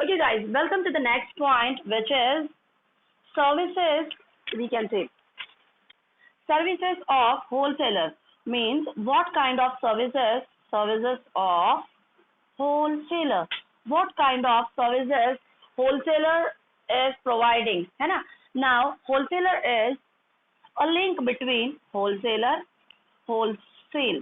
Okay, guys, welcome to the next point, which is services. We can say services of wholesaler means what kind of services? Services of wholesaler. What kind of services wholesaler is providing? है ना? Now, wholesaler is a link between wholesaler, wholesale.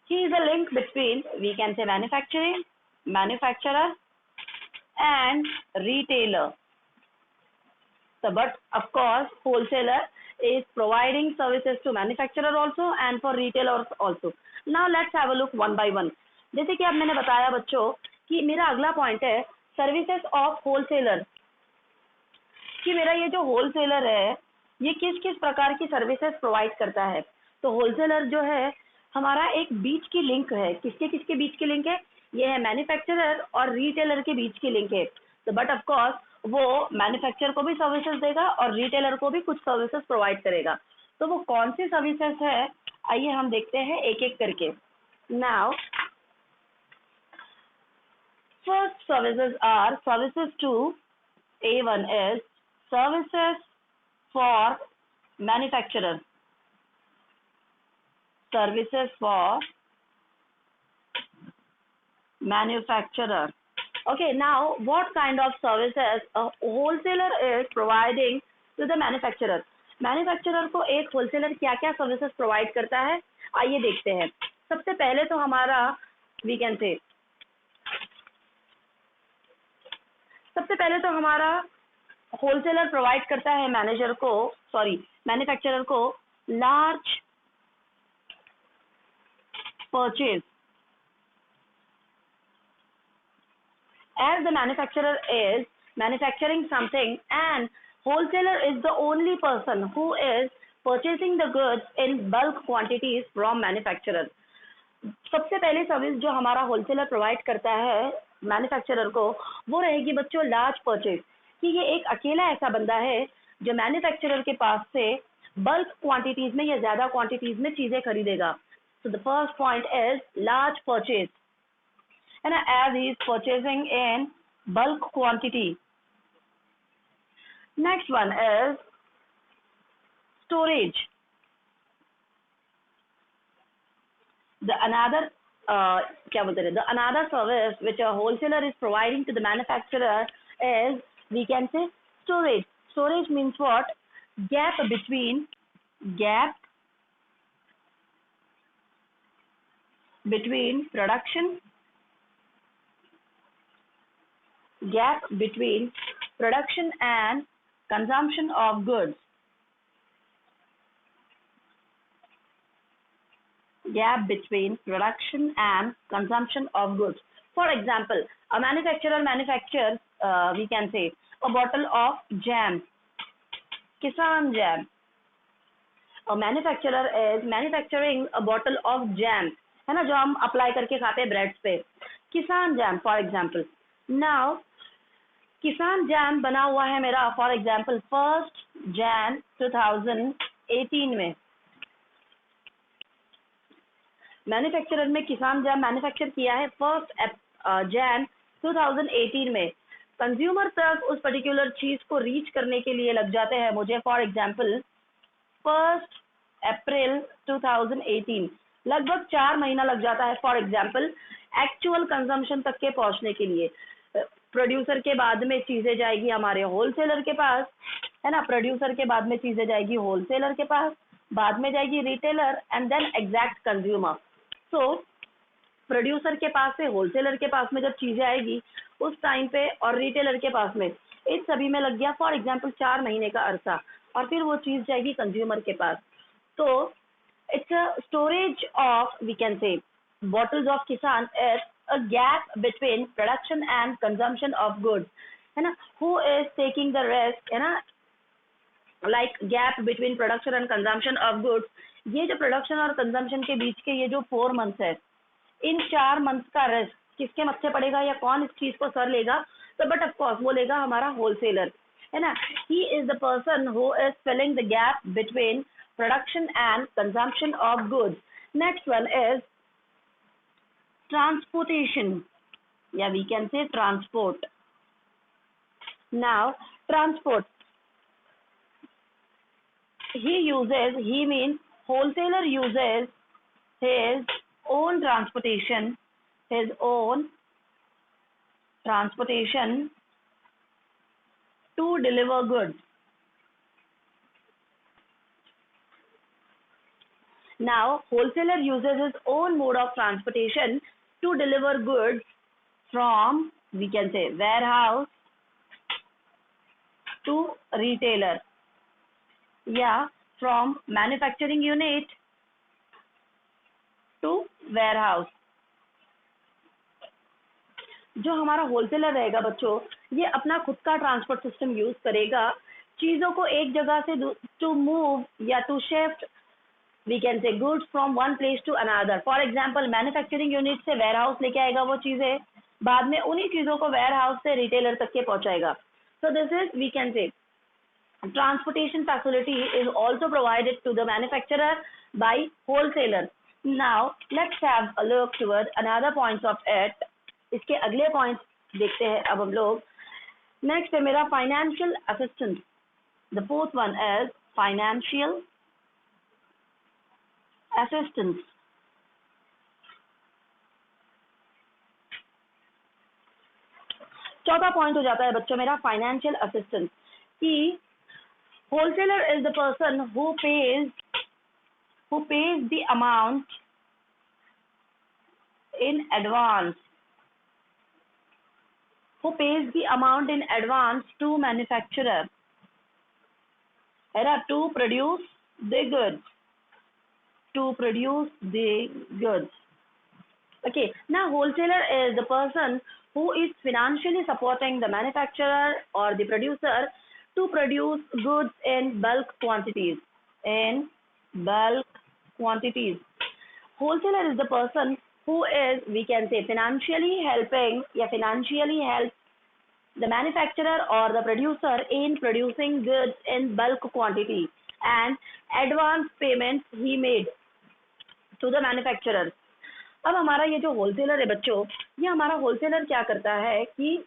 He is a link between, we can say, manufacturer and retailer. So, but of course, wholesaler is providing services to manufacturer also and for retailers also. Now let's have a look one by one. जैसे कि अब मैंने बताया बच्चों कि मेरा अगला point है सर्विसेज ऑफ होलसेलर, कि मेरा ये जो होलसेलर है ये किस किस प्रकार की सर्विसेज प्रोवाइड करता है। तो होलसेलर जो है हमारा एक बीच की लिंक है। किसके किसके बीच की लिंक है? ये है मैन्युफैक्चरर और रिटेलर के बीच की लिंक है। तो बट ऑफ कोर्स वो मैन्युफैक्चरर को भी सर्विसेज देगा और रिटेलर को भी कुछ सर्विसेज प्रोवाइड करेगा। तो वो कौन सी सर्विसेज है, आइए हम देखते हैं एक एक करके। Now first services are services to A1 is services for manufacturer. Services for manufacturer. Okay, now what kind of services a wholesaler is providing to the manufacturer? Manufacturer को एक होलसेलर क्या क्या सर्विसेज प्रोवाइड करता है, आइए देखते हैं। सबसे पहले तो हमारा वी कैन से सबसे पहले तो हमारा होलसेलर प्रोवाइड करता है मैन्युफैक्चरर को large purchase. As the manufacturer is manufacturing something and wholesaler is the only person who is purchasing the goods in bulk quantities from manufacturer. सबसे पहले सर्विस जो हमारा होलसेलर प्रोवाइड करता है मैन्युफैक्चरर को वो रहेगी बच्चों लार्ज परचेज, कि ये एक अकेला ऐसा बंदा है जो मैन्युफैक्चरर के पास से बल्क क्वांटिटीज में या ज्यादा क्वांटिटीज में चीजें खरीदेगा। So the first point is large purchase, and as he is purchasing in bulk quantity. Next one is storage. The another service which a wholesaler is providing to the manufacturer is, we can say, storage. Storage means what? Gap between production and consumption of goods. Gap between production and consumption of goods. For example, a manufacturer manufactures, we can say, a bottle of jam, Kisan jam. A manufacturer is manufacturing a bottle of jam, है ना, जो हम apply करके खाते हैं breads पे, किसान jam for example. Now किसान जैम बना हुआ है मेरा फॉर एग्जाम्पल 1 Jan 2018 में। मैन्युफैक्चरर में किसान जैम मैन्युफैक्चर किया है 1 Jan 2018 में। कंज्यूमर तक उस पर्टिकुलर चीज को रीच करने के लिए लग जाते हैं मुझे फॉर एग्जाम्पल 1 April 2018, लगभग 4 महीना लग जाता है फॉर एग्जाम्पल एक्चुअल कंजम्पशन तक के पहुंचने के लिए। प्रोड्यूसर के बाद में चीजें जाएगी हमारे होलसेलर के पास, है ना, प्रोड्यूसर के बाद में चीजें जाएगी होलसेलर के पास, बाद में जाएगी retailer and then exact consumer. So producer के पास से होलसेलर के पास में जब चीजें आएगी उस टाइम पे और रिटेलर के पास में, इन सभी में लग गया फॉर एग्जाम्पल 4 महीने का अरसा, और फिर वो चीज जाएगी कंज्यूमर के पास। तो it's a storage of, we can say, bottles of Kisan is a gap between production and consumption of goods, है ना, who is taking the risk, है ना, like gap between production and consumption of goods। ये जो production और consumption के बीच के ये जो 4 months है, इन 4 months का रिस्क किसके मत्थे पड़ेगा या कौन इस चीज को सर लेगा? तो बट ऑफ कोर्स वो लेगा हमारा होलसेलर, है ना। He is the person who is filling the gap between production and consumption of goods. Next one is transportation, या we can say transport. Now transport, he means wholesaler uses his own transportation, his own transportation to deliver goods. Now, wholesaler uses his own mode of transportation to deliver goods from, we can say, warehouse to retailer. Yeah, from manufacturing unit to warehouse. जो हमारा wholesaler रहेगा बच्चों, ये अपना खुद का transport system use करेगा चीजों को एक जगह से टू मूव या to shift, we can say goods from one place to another. For example manufacturing unit से वेयर हाउस लेके आएगा वो चीजें, बाद में उन्हीं चीजों को वेयर हाउस से रिटेलर तक के पहुंचाएगा. So this is, we can say, transportation facility is also provided to the manufacturer by wholesaler. Now let's have a look towards another points of it. इसके अगले पॉइंट्स देखते हैं अब हम लोग. नेक्स्ट है मेरा financial assistance. The fourth one is financial assistance. चौथा पॉइंट हो जाता है बच्चों मेरा फाइनेंशियल असिस्टेंस, कि wholesaler is the person who pays the amount in advance, who pays the amount in advance to manufacturer, to produce the goods, okay. Now wholesaler is the person who is financially supporting the manufacturer or the producer to produce goods in bulk quantities. Wholesaler is the person who is, we can say, financially helping या financially helps the manufacturer or the producer in producing goods in bulk quantity and advance payments he made to the manufacturer. अब हमारा ये जो wholesaler है बच्चों, ये हमारा wholesaler क्या करता है कि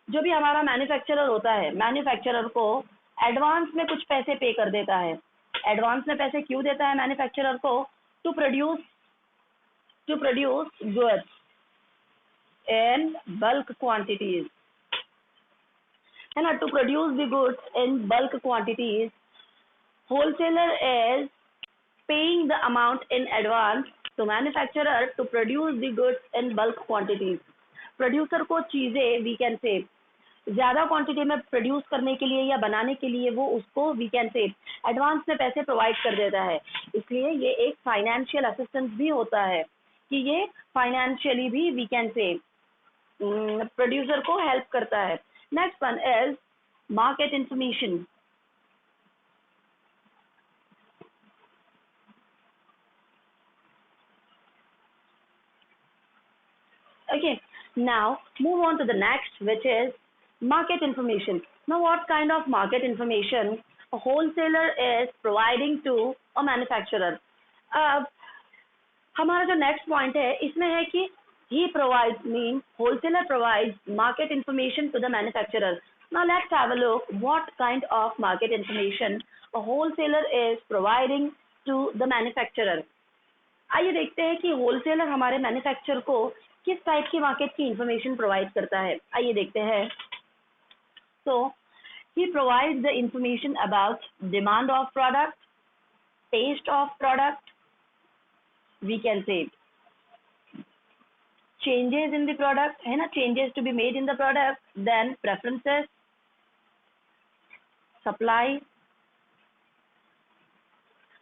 जो भी हमारा मैन्युफैक्चरर होता है, मैन्युफैक्चरर को एडवांस में कुछ पैसे पे कर देता है. एडवांस में पैसे क्यों देता है मैन्युफैक्चरर को? To produce goods in bulk quantities, है ना. To produce the goods in bulk quantities, wholesaler is paying the amount in advance to manufacturer to produce the goods in bulk quantities. Producer को चीजें, we can से, ज्यादा quantity में produce करने के लिए या बनाने के लिए वो उसको, वी कैन से, एडवांस में पैसे प्रोवाइड कर देता है. इसलिए ये एक फाइनेंशियल असिस्टेंस भी होता है कि ये फाइनेंशियली भी, वी कैन से, प्रोड्यूसर को हेल्प करता है. Next one is market information. Okay, now move on to the next, which is market information. Now what kind of market information a wholesaler is providing to a manufacturer? अब हमारा जो next point है इसमें है कि he provides, means wholesaler provides market information to the manufacturer. Now let's have a look what kind of market information a wholesaler is providing to the manufacturer. आइए देखते हैं कि होलसेलर हमारे मैन्युफैक्चरर को किस टाइप की मार्केट की information provide करता है. आइए देखते हैं. So he provides the information about demand of product, taste of product, we can say changes in the product, है ना, changes to be made in the product, then preferences, supply,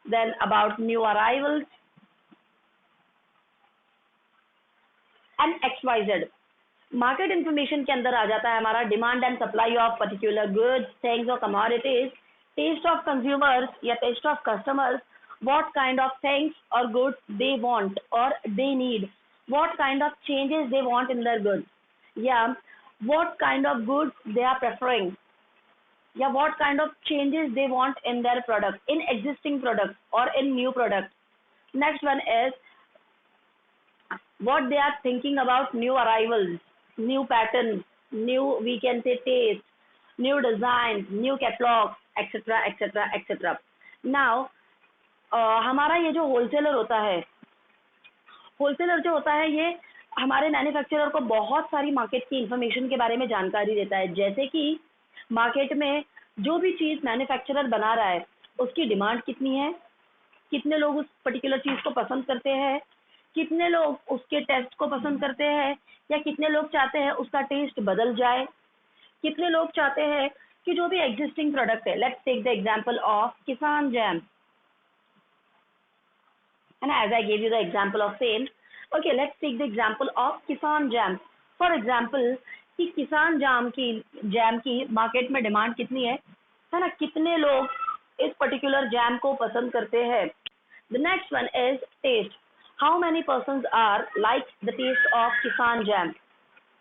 then about new arrivals and XYZ. Market information के अंदर आ जाता है हमारा demand and supply of particular goods, things और commodities, taste of consumers या taste of customers, what kind of things और goods they want और they need, what kind of changes they want in their goods, या what kind of goods they are preferring, या what kind of changes they want in their product, in existing product और in new product. Next one is what they are thinking about new arrivals, new patterns, new, we can say, taste, new designs, new catalogs, etc etc etc. Now हमारा ये जो wholesaler होता है, wholesaler जो होता है ये हमारे मैन्युफैक्चरर को बहुत सारी मार्केट की इंफॉर्मेशन के बारे में जानकारी देता है, जैसे कि मार्केट में जो भी चीज़ मैन्युफैक्चरर बना रहा है उसकी डिमांड कितनी है, कितने लोग उस पर्टिकुलर चीज़ को पसंद करते हैं, कितने लोग उसके टेस्ट को पसंद करते हैं, या कितने लोग चाहते हैं उसका टेस्ट बदल जाए, कितने लोग चाहते हैं कि जो भी एग्जिस्टिंग प्रोडक्ट है, let's take the example of Kissan jam, and as I gave you the example of same, okay, let's take the example of किसान जैम. For example, कि किसान जैम की मार्केट में डिमांड कितनी है ना, कितने लोग इस पर्टिकुलर जैम को पसंद करते हैं. The next one is taste. How many persons are like the taste of kisan jam?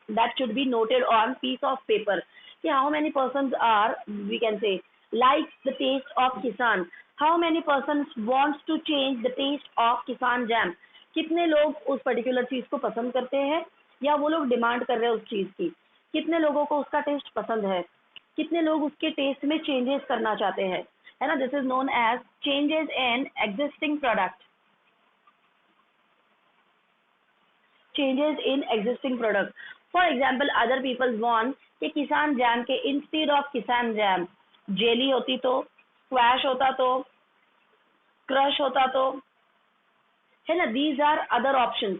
That should be noted on piece of paper. कि how many persons are, we can say, like the taste of kisan. How many persons wants to change the taste of kisan jam? कितने लोग उस particular चीज को पसंद करते हैं या वो लोग डिमांड कर रहे हैं उस चीज की, कितने लोगों को उसका टेस्ट पसंद है, कितने लोग उसके टेस्ट में चेंजेस करना चाहते हैं, है ना. This is known as changes in existing product. changes in existing product. For example, other people want कि किसान जैम के instead of किसान जैम जेली होती तो, स्क्वैश होता तो, क्रश होता तो, है ना. These are other options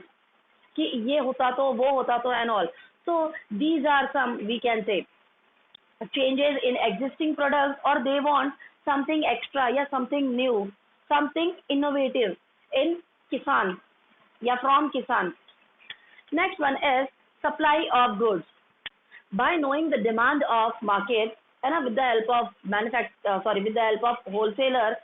कि ये होता तो, वो होता तो and all. So these are some, we can say, changes in existing products, or they want something extra या something new, something innovative in किसान या from किसान. Next one is supply of goods. By knowing the demand of market and with the help of with the help of wholesaler,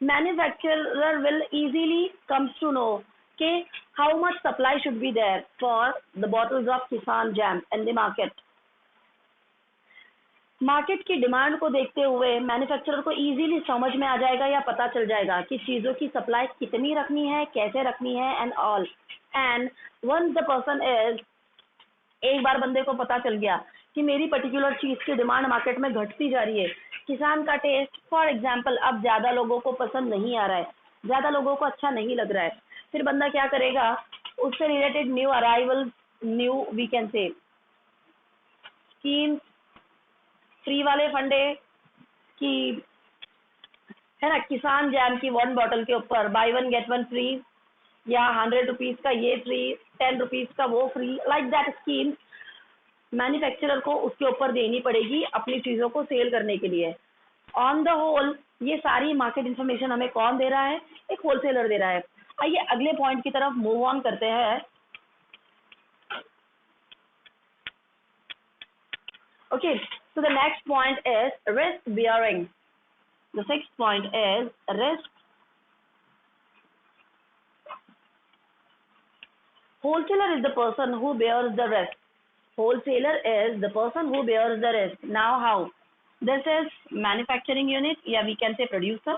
manufacturer will easily comes to know okay, how much supply should be there for the bottles of Kisan Jam in the market. Market की demand को देखते हुए manufacturer को easily समझ में आ जाएगा या पता चल जाएगा कि चीज़ों की सप्लाई कितनी रखनी है, कैसे रखनी है and all. And once the person is, एक बार बंदे को पता चल गया कि मेरी पर्टिकुलर चीज़ की डिमांड मार्केट में घटती जा रही है, किसान का टेस्ट फॉर एग्जांपल अब ज़्यादा लोगों को पसंद नहीं आ रहा है, ज़्यादा लोगों को अच्छा नहीं लग रहा है, फिर बंदा क्या करेगा, उससे related new arrival, new we can say schemes, free वाले फंडे कि है ना, किसान जैम की 1 बॉटल के ऊपर बाय 1 गेट 1 फ्री, या 100 रुपीज का ये फ्री, 10 रुपीज का वो free, like that scheme manufacturer को उसके ऊपर देनी पड़ेगी अपनी चीज़ों को सेल करने के लिए. ऑन द होल ये सारी मार्केट इन्फॉर्मेशन हमें कौन दे रहा है, एक होलसेलर दे रहा है. आइए अगले पॉइंट की तरफ मूव ऑन करते हैं. Okay, so the next point is risk bearing. The 6th point is risk. Wholesaler is the person who bears the risk. Wholesaler is the person who bears the risk. Now how? This is manufacturing unit, yeah, we can say producer,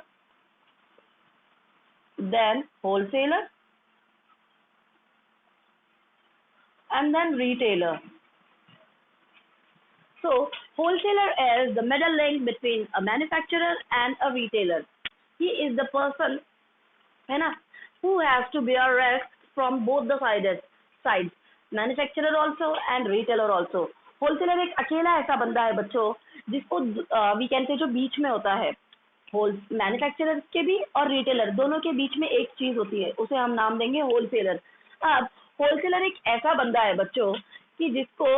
then wholesaler, and then retailer. So wholesaler is the middle link between a manufacturer and a retailer. He is the person, है ना, who has to bear risk from both the sides, manufacturer also and retailer also. Wholesaler एक अकेला ऐसा बंदा है बच्चों जिसको we can say जो बीच में होता है, मैन्युफैक्चरर के भी और रिटेलर दोनों के बीच में एक चीज होती है, उसे हम नाम देंगे होलसेलर. अब होलसेलर एक ऐसा बंदा है बच्चों कि जिसको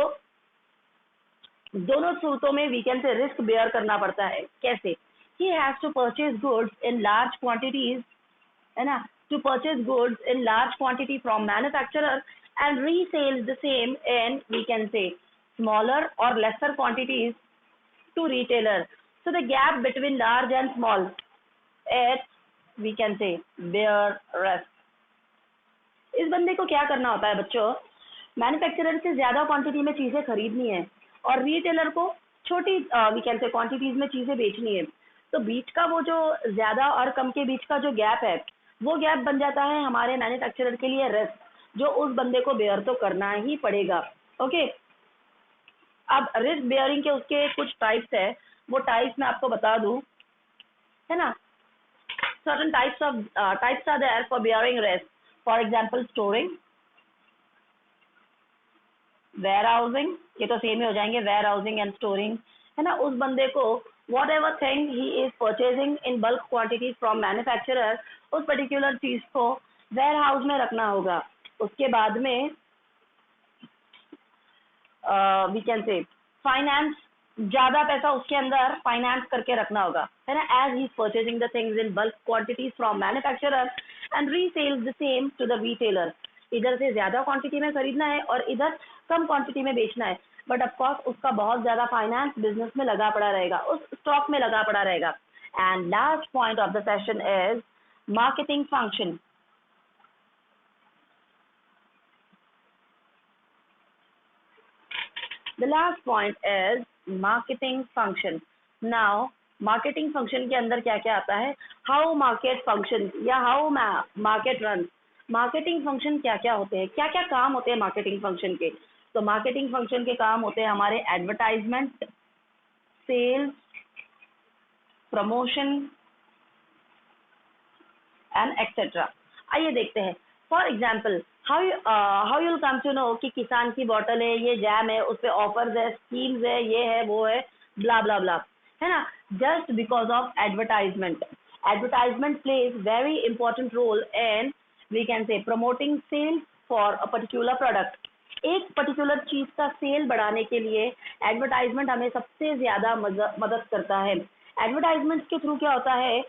दोनों सूरतों में we can say risk bear करना पड़ता है. कैसे? He has to purchase goods in large quantities, है ना, to purchase goods in large quantity from manufacturer and resell the same in we can say smaller और lesser quantities to retailer. So the gap between large and small it we can say bear risk. इस बंदे को क्या करना होता है बच्चों, manufacturer से ज्यादा क्वांटिटी में चीजें खरीदनी है और रिटेलर को छोटी वी कैन से क्वांटिटीज में चीजें बेचनी है. तो बीच का वो जो ज्यादा और कम के बीच का जो गैप है, वो गैप बन जाता है हमारे मैन्युफैक्चरर के लिए रिस्क. जो उस बंदे को बेयर तो करना ही पड़ेगा। ओके, अब रिस्क बेयरिंग के उसके कुछ टाइप्स है, वो टाइप्स मैं आपको बता दूं, है ना। certain types are there for bearing risk. For example, storing, warehousing, ये तो सेम ही हो जाएंगे, warehousing and storing, है ना। उस बंदे को whatever thing he is purchasing in bulk quantities from manufacturer, उस particular चीज को warehouse में रखना होगा। उसके बाद में we can say फाइनेंस, ज्यादा पैसा उसके अंदर फाइनेंस करके रखना होगा, है ना। As he purchasing the things in bulk quantities from manufacturer and resells the same to the retailer. इधर से ज्यादा क्वांटिटी में खरीदना है और इधर कम क्वांटिटी में बेचना है, बट ऑफकोर्स उसका बहुत ज्यादा फाइनेंस बिजनेस में लगा पड़ा रहेगा, उस स्टॉक में लगा पड़ा रहेगा। And last point of the session is marketing function. The last point is marketing function. Now, marketing function के अंदर क्या क्या आता है? How market functions या how market runs. Marketing function क्या क्या होते हैं? क्या क्या काम होते हैं marketing function के? तो marketing function के काम होते हैं हमारे advertisement, sales, promotion and etc. आइए देखते हैं। For example, how you'll come to know कि किसान की बॉटल है, ये जैम है, उस पर ऑफर्स है, स्कीम्स है, ये है, वो है, ब्ला ब्ला ब्ला, है ना। Just because of advertisement. Advertisement plays very important role in we can say promoting sale for a particular product. एक पर्टिकुलर चीज का सेल बढ़ाने के लिए एडवर्टाइजमेंट हमें सबसे ज्यादा मदद करता है। एडवर्टाइजमेंट के थ्रू क्या होता है,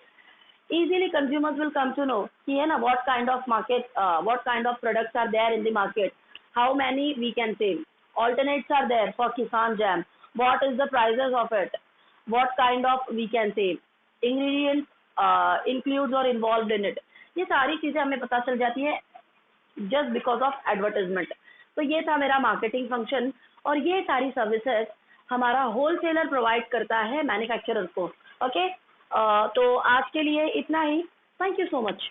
easily consumers will come to know कि है ना what kind of market, what kind of products are there in the market, how many we can say alternates are there for Kisan Jam, what is the prices of it, what kind of we can say ingredients includes or involved in it। ये सारी चीजें हमें पता चल जाती है just because of advertisement। तो ये था मेरा मार्केटिंग फंक्शन, और ये सारी सर्विसेज हमारा होलसेलर प्रोवाइड करता है मैन्युफैक्चरर को। ओके, तो आज के लिए इतना ही। Thank you so much.